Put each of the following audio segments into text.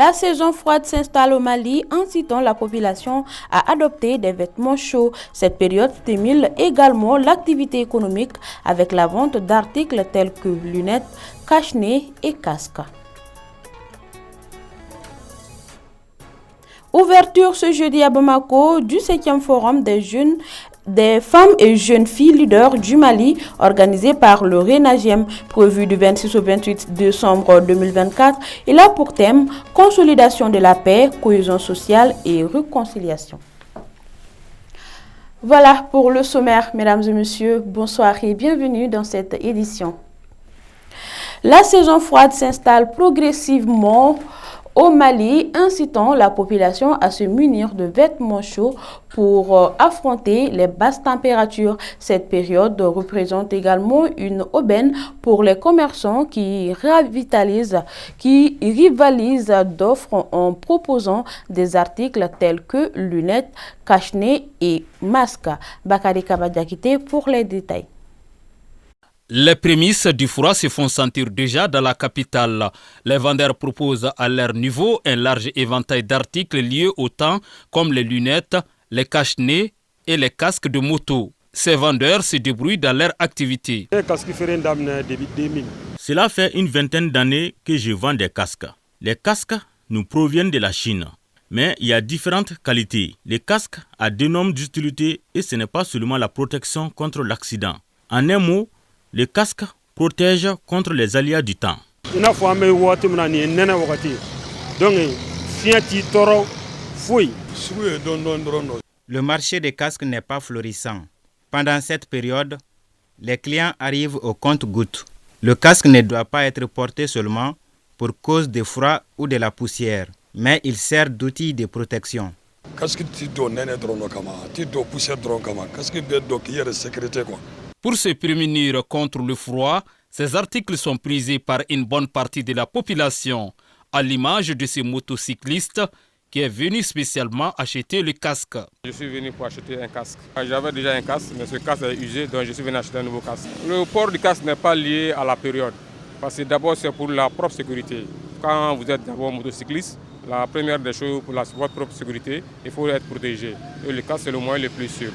La saison froide s'installe au Mali, incitant la population à adopter des vêtements chauds. Cette période stimule également l'activité économique avec la vente d'articles tels que lunettes, cache-nez et casques. Ouverture ce jeudi à Bamako du 7e forum des femmes et jeunes filles leaders du Mali, organisé par le RENAGEM, prévu du 26 au 28 décembre 2024. Il a pour thème consolidation de la paix, cohésion sociale et réconciliation. Voilà pour le sommaire, mesdames et messieurs. Bonsoir et bienvenue dans cette édition. La saison froide s'installe progressivement au Mali, incitant la population à se munir de vêtements chauds pour affronter les basses températures. Cette période représente également une aubaine pour les commerçants qui rivalisent d'offres en proposant des articles tels que lunettes, cache-nez et masques. Bakari Kabadiakite pour les détails. Les prémices du froid se font sentir déjà dans la capitale. Les vendeurs proposent à leur niveau un large éventail d'articles liés au temps, comme les lunettes, les cache-nez et les casques de moto. Ces vendeurs se débrouillent dans leur activité. Cela fait une vingtaine d'années que je vends des casques. Les casques nous proviennent de la Chine. Mais il y a différentes qualités. Les casques ont deux normes d'utilité et ce n'est pas seulement la protection contre l'accident. En un mot, les casques protègent contre les aléas du temps. Le marché des casques n'est pas florissant. Pendant cette période, les clients arrivent au compte-gouttes. Le casque ne doit pas être porté seulement pour cause du froid ou de la poussière, mais il sert d'outil de protection. Pour se prémunir contre le froid, ces articles sont prisés par une bonne partie de la population, à l'image de ces motocyclistes qui est venu spécialement acheter le casque. Je suis venu pour acheter un casque. J'avais déjà un casque, mais ce casque est usé, donc je suis venu acheter un nouveau casque. Le port du casque n'est pas lié à la période, parce que d'abord c'est pour la propre sécurité. Quand vous êtes d'abord motocycliste, la première des choses pour votre propre sécurité, il faut être protégé. Et le casque c'est le moyen le plus sûr.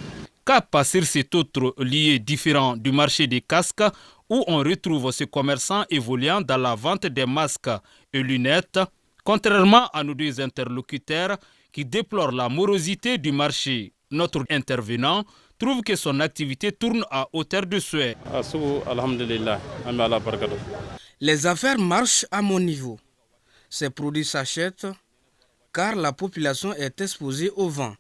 Cap sur cet autre lieu différent du marché des casques où on retrouve ces commerçants évoluant dans la vente des masques et lunettes, contrairement à nos deux interlocuteurs qui déplorent la morosité du marché. Notre intervenant trouve que son activité tourne à hauteur de souhait. Les affaires marchent à mon niveau. Ces produits s'achètent car la population est exposée au vent.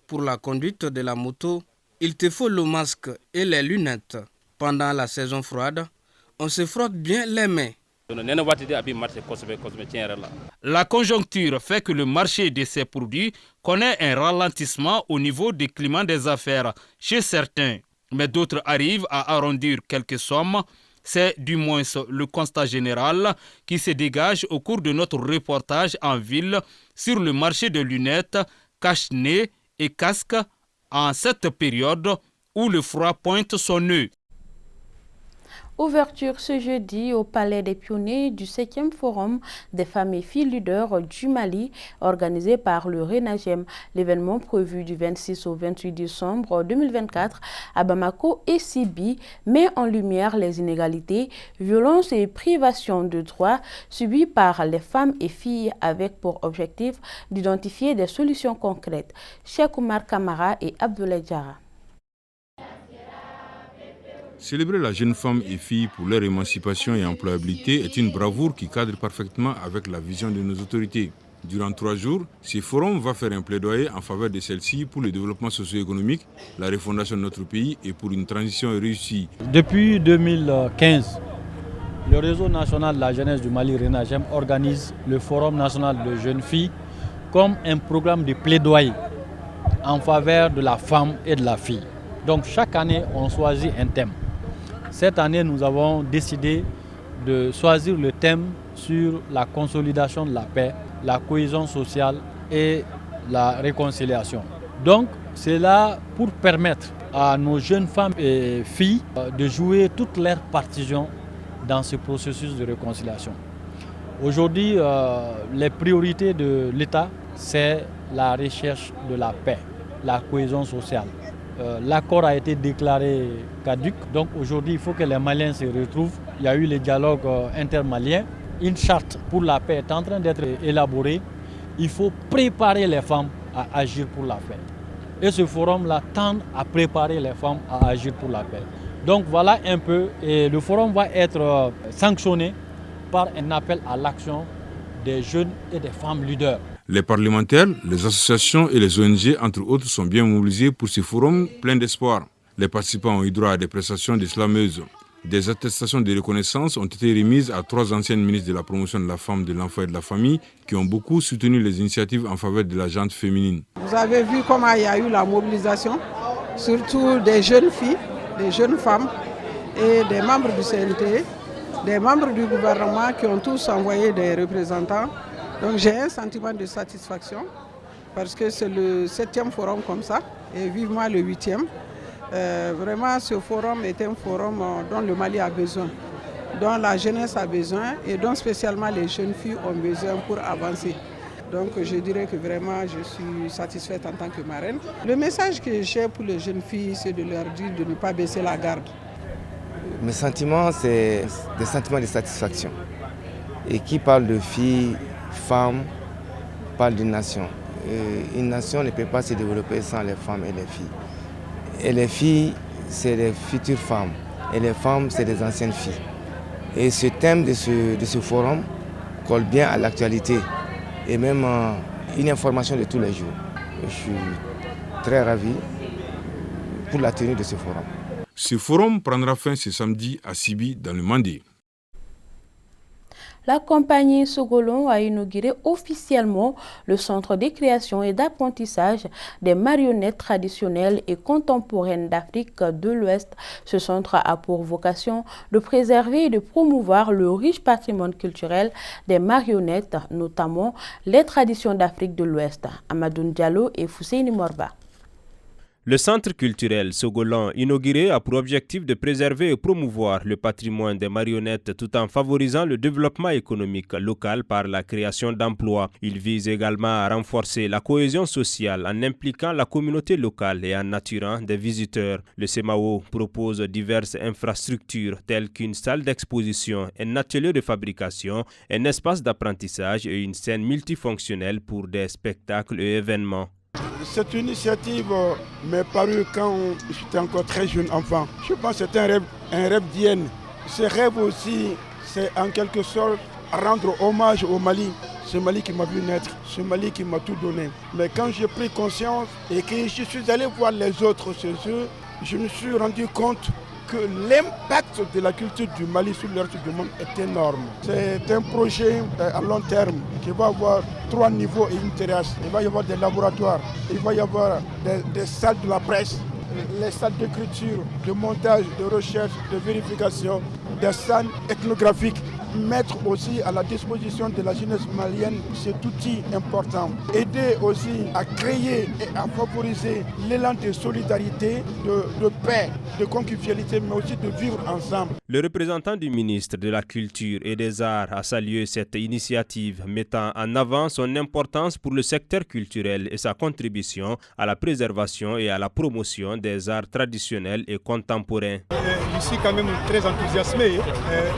Pour la conduite de la moto, il te faut le masque et les lunettes. Pendant la saison froide, on se frotte bien les mains. La conjoncture fait que le marché de ces produits connaît un ralentissement au niveau du climat des affaires chez certains, mais d'autres arrivent à arrondir quelques sommes. C'est du moins le constat général qui se dégage au cours de notre reportage en ville sur le marché de lunettes, cache-nez et casques en cette période où le froid pointe son nœud. Ouverture ce jeudi au Palais des Pionniers du 7e Forum des femmes et filles leaders du Mali, organisé par le RENAGEM. L'événement prévu du 26 au 28 décembre 2024 à Bamako et Sibi met en lumière les inégalités, violences et privations de droits subies par les femmes et filles avec pour objectif d'identifier des solutions concrètes. Cheikh Oumar Kamara et Abdoulaye Diarra. Célébrer la jeune femme et fille pour leur émancipation et employabilité est une bravoure qui cadre parfaitement avec la vision de nos autorités. Durant 3 jours, ce forum va faire un plaidoyer en faveur de celle-ci pour le développement socio-économique, la refondation de notre pays et pour une transition réussie. Depuis 2015, le réseau national de la jeunesse du Mali, RENAGEM, organise le Forum national de jeunes filles comme un programme de plaidoyer en faveur de la femme et de la fille. Donc chaque année, on choisit un thème. Cette année, nous avons décidé de choisir le thème sur la consolidation de la paix, la cohésion sociale et la réconciliation. Donc, c'est là pour permettre à nos jeunes femmes et filles de jouer toute leur partition dans ce processus de réconciliation. Aujourd'hui, les priorités de l'État, c'est la recherche de la paix, la cohésion sociale. L'accord a été déclaré caduc, donc aujourd'hui il faut que les Maliens se retrouvent. Il y a eu les dialogues intermaliens. Une charte pour la paix est en train d'être élaborée. Il faut préparer les femmes à agir pour la paix. Et ce forum-là tend à préparer les femmes à agir pour la paix. Donc voilà un peu, et le forum va être sanctionné par un appel à l'action des jeunes et des femmes leaders. Les parlementaires, les associations et les ONG, entre autres, sont bien mobilisés pour ce forum plein d'espoir. Les participants ont eu droit à des prestations de slameuses. Des attestations de reconnaissance ont été remises à 3 anciennes ministres de la promotion de la femme, de l'enfant et de la famille qui ont beaucoup soutenu les initiatives en faveur de la gente féminine. Vous avez vu comment il y a eu la mobilisation, surtout des jeunes filles, des jeunes femmes et des membres du CNT, des membres du gouvernement qui ont tous envoyé des représentants. Donc j'ai un sentiment de satisfaction parce que c'est le 7e forum comme ça et vivement le 8e. Vraiment ce forum est un forum dont le Mali a besoin, dont la jeunesse a besoin et dont spécialement les jeunes filles ont besoin pour avancer. Donc je dirais que vraiment je suis satisfaite en tant que marraine. Le message que j'ai pour les jeunes filles, c'est de leur dire de ne pas baisser la garde. Mes sentiments, c'est des sentiments de satisfaction. Et qui parle de filles, femmes, parle d'une nation. Et une nation ne peut pas se développer sans les femmes et les filles. Et les filles, c'est les futures femmes. Et les femmes, c'est des anciennes filles. Et ce thème de ce forum colle bien à l'actualité. Et même une information de tous les jours. Je suis très ravi pour la tenue de ce forum. Ce forum prendra fin ce samedi à Sibi, dans le Mandé. La compagnie Sogolon a inauguré officiellement le centre de création et d'apprentissage des marionnettes traditionnelles et contemporaines d'Afrique de l'Ouest. Ce centre a pour vocation de préserver et de promouvoir le riche patrimoine culturel des marionnettes, notamment les traditions d'Afrique de l'Ouest. Amadou Diallo et Fousseini Morba. Le centre culturel Sogolon, inauguré, a pour objectif de préserver et promouvoir le patrimoine des marionnettes tout en favorisant le développement économique local par la création d'emplois. Il vise également à renforcer la cohésion sociale en impliquant la communauté locale et en attirant des visiteurs. Le CEMAO propose diverses infrastructures telles qu'une salle d'exposition, un atelier de fabrication, un espace d'apprentissage et une scène multifonctionnelle pour des spectacles et événements. Cette initiative m'est parue quand j'étais encore très jeune enfant. Je pense que c'est un rêve d'hyène. Ce rêve aussi, c'est en quelque sorte rendre hommage au Mali. Ce Mali qui m'a vu naître, ce Mali qui m'a tout donné. Mais quand j'ai pris conscience et que je suis allé voir les autres chez eux, je me suis rendu compte que l'impact de la culture du Mali sur le reste du monde est énorme. C'est un projet à long terme qui va avoir 3 niveaux et une terrasse. Il va y avoir des laboratoires, il va y avoir des salles de la presse, les salles d'écriture, de montage, de recherche, de vérification, des salles ethnographiques. Mettre aussi à la disposition de la jeunesse malienne cet outil important. Aider aussi à créer et à favoriser l'élan de solidarité, de paix, de convivialité, mais aussi de vivre ensemble. Le représentant du ministre de la Culture et des Arts a salué cette initiative, mettant en avant son importance pour le secteur culturel et sa contribution à la préservation et à la promotion des arts traditionnels et contemporains. Je suis quand même très enthousiasmé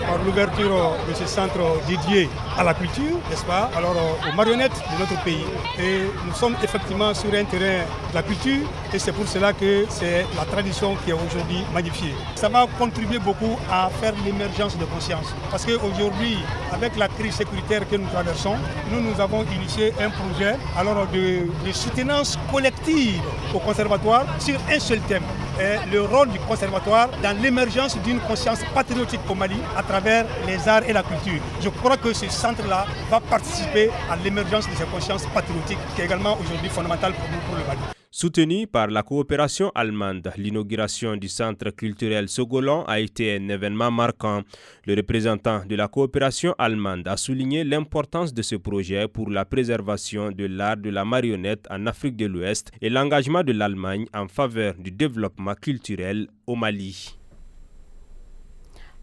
par l'ouverture de ce centre dédié à la culture, n'est-ce pas, alors aux marionnettes de notre pays. Et nous sommes effectivement sur un terrain de la culture et c'est pour cela que c'est la tradition qui est aujourd'hui magnifiée. Ça va contribuer beaucoup à faire l'émergence de conscience. Parce qu'aujourd'hui, avec la crise sécuritaire que nous traversons, nous avons initié un projet alors de soutenance collective au conservatoire sur un seul thème. Le rôle du conservatoire dans l'émergence d'une conscience patriotique au Mali à travers les arts et la culture. Je crois que ce centre-là va participer à l'émergence de cette conscience patriotique qui est également aujourd'hui fondamentale pour nous, pour le Mali. Soutenu par la coopération allemande, l'inauguration du centre culturel Sogolon a été un événement marquant. Le représentant de la coopération allemande a souligné l'importance de ce projet pour la préservation de l'art de la marionnette en Afrique de l'Ouest et l'engagement de l'Allemagne en faveur du développement culturel au Mali.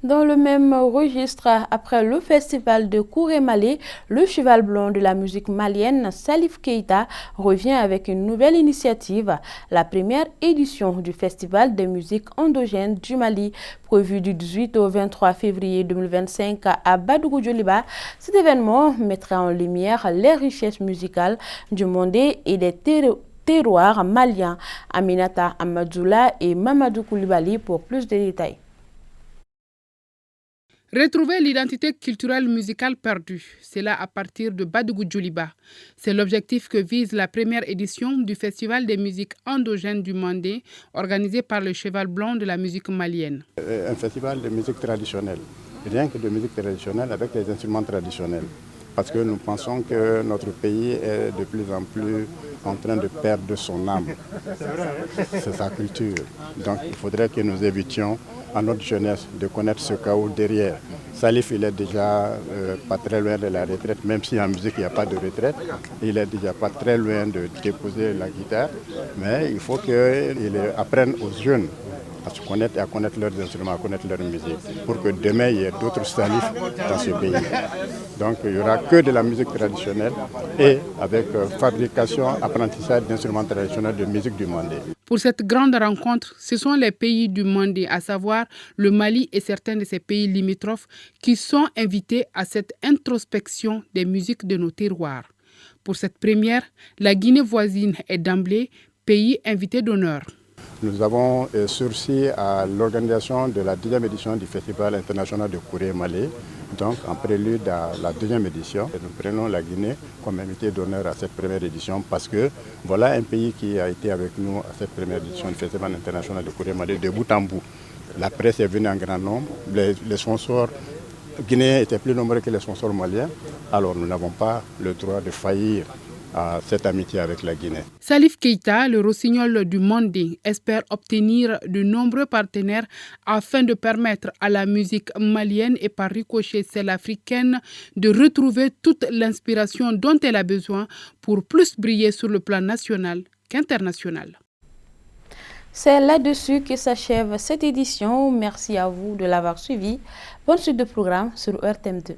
Dans le même registre, après le festival de Kouré-Malé, le cheval blanc de la musique malienne, Salif Keita, revient avec une nouvelle initiative, la première édition du festival de musique endogène du Mali, prévu du 18 au 23 février 2025 à Badougou-Djoliba. Cet événement mettra en lumière les richesses musicales du monde et des terroirs maliens. Aminata Amadoula et Mamadou Koulibaly pour plus de détails. Retrouver l'identité culturelle musicale perdue, c'est là à partir de Badougou-Djoliba. C'est l'objectif que vise la première édition du Festival des musiques endogènes du Mandé, organisé par le Cheval Blanc de la musique malienne. Un festival de musique traditionnelle, rien que de musique traditionnelle avec les instruments traditionnels. Parce que nous pensons que notre pays est de plus en plus en train de perdre son âme. C'est sa culture. Donc il faudrait que nous évitions à notre jeunesse de connaître ce chaos derrière. Salif, il est déjà pas très loin de la retraite, même si en musique il n'y a pas de retraite. Il est déjà pas très loin de déposer la guitare. Mais il faut qu'il apprenne aux jeunes à se connaître et à connaître leurs instruments, à connaître leur musique, pour que demain il y ait d'autres Salif dans ce pays. Donc il n'y aura que de la musique traditionnelle et avec fabrication, apprentissage d'instruments traditionnels de musique du Mandé. Pour cette grande rencontre, ce sont les pays du Mandé, à savoir le Mali et certains de ses pays limitrophes, qui sont invités à cette introspection des musiques de nos terroirs. Pour cette première, la Guinée voisine est d'emblée pays invité d'honneur. Nous avons sursis à l'organisation de la 10e édition du Festival international de Kouré-Malé. Donc, en prélude à la 2e édition, nous prenons la Guinée comme invité d'honneur à cette première édition parce que voilà un pays qui a été avec nous à cette première édition du Festival international de Kouré-Malé de bout en bout. La presse est venue en grand nombre, les sponsors guinéens étaient plus nombreux que les sponsors maliens, alors nous n'avons pas le droit de faillir à cette amitié avec la Guinée. Salif Keita, le rossignol du Mandé, espère obtenir de nombreux partenaires afin de permettre à la musique malienne et par ricochet celle africaine de retrouver toute l'inspiration dont elle a besoin pour plus briller sur le plan national qu'international. C'est là-dessus que s'achève cette édition. Merci à vous de l'avoir suivi. Bonne suite de programme sur RTM2.